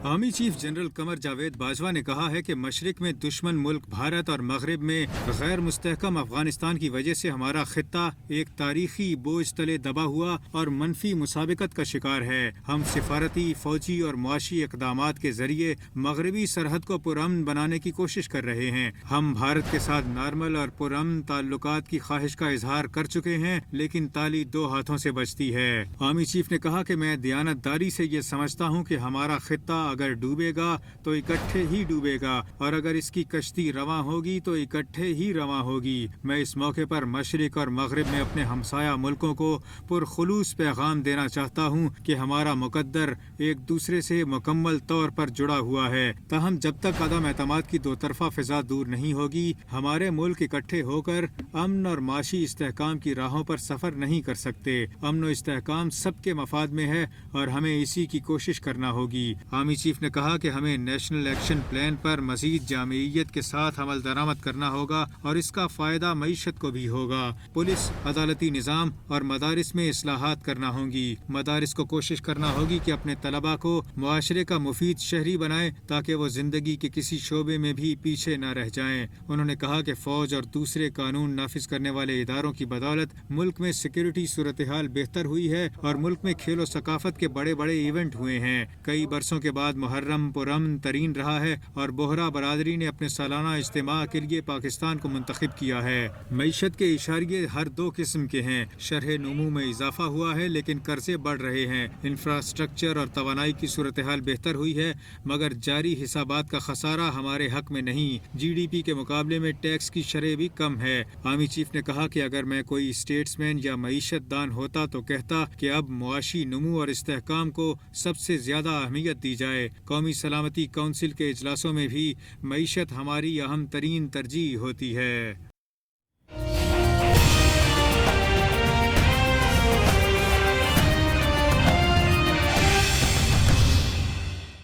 Army chief general Qamar Javed Bajwa ने कहा है कि मशरिक में दुश्मन मुल्क भारत और मगरब में गैर मुस्तहकम अफगानिस्तान की वजह से हमारा खित्ता एक तारीखी बोझ तले दबा हुआ और मनफी मुसाबिकत का शिकार है। हम सिफारती, फौजी और मुआशी इकदामात के जरिए मगरबी सरहद को पुरअमन बनाने की कोशिश कर रहे हैं। हम भारत के साथ नॉर्मल और पुरअमन ताल्लुकात की ख्वाहिश का इजहार कर चुके हैं, लेकिन ताली दो हाथों से बजती है। आर्मी चीफ ने कहा कि मैं दयानतदारी से ये समझता हूँ कि हमारा खित्ता अगर डूबेगा तो इकट्ठे ही डूबेगा और अगर इसकी कश्ती रवां होगी तो इकट्ठे ही रवां होगी। मैं इस मौके पर मशरिक और मगरिब में अपने हमसाया मुल्कों को पुरखुलूस पैगाम देना चाहता हूँ कि हमारा मुकद्दर एक दूसरे से मुकम्मल तौर पर जुड़ा हुआ है। ताहम जब तक अदम एतमाद की दो तरफा फिजा दूर नहीं होगी, हमारे मुल्क इकट्ठे होकर अमन और माशी इस्तेहकाम की राहों पर सफर नहीं कर सकते। अमन और इस्तेहकाम सबके मफाद में है और हमें इसी की कोशिश करना होगी। आर्मी चीफ ने कहा कि हमें नेशनल एक्शन प्लान पर मजीद जामियत के साथ अमल दरामद करना होगा और इसका फायदा मईशत को भी होगा। पुलिस, अदालती निज़ाम और मदारिस में इस्लाहात करना होंगी। मदारिस को कोशिश करना होगी कि अपने तलबा को मुआशरे का मुफीद शहरी बनाए ताकि वो जिंदगी के किसी शोबे में भी पीछे न रह जाएं। उन्होंने कहा कि फौज और दूसरे कानून नाफिज करने वाले इदारों की बदौलत मुल्क में सिक्योरिटी सूरत हाल बेहतर हुई है और मुल्क में खेलो सकाफत के बड़े बड़े इवेंट हुए हैं। कई बरसों के बाद मुहर्रम पुरअमन तरीन रहा है और बोहरा बरादरी ने अपने सालाना इज्तिमा के लिए पाकिस्तान को मुंतखब किया है। मईशत के इशारे हर दो किस्म के हैं। शरह नमू में इजाफा हुआ है लेकिन कर्जे बढ़ रहे हैं। इंफ्रास्ट्रक्चर और तवानाई की सूरत हाल बेहतर हुई है मगर जारी हिसाबात का खसारा हमारे हक में नहीं। GDP के मुकाबले में टैक्स की शरह भी कम है। आर्मी चीफ ने कहा कि अगर मैं कोई स्टेट्समैन या मईशत दान होता तो कहता कि अब मुआशी नमू और इस्तेहकाम को सबसे ज्यादा अहमियत दी जाए। कौमी सलामती काउंसिल के इजलासों में भी मईशत हमारी अहम तरीन तरजीह होती है।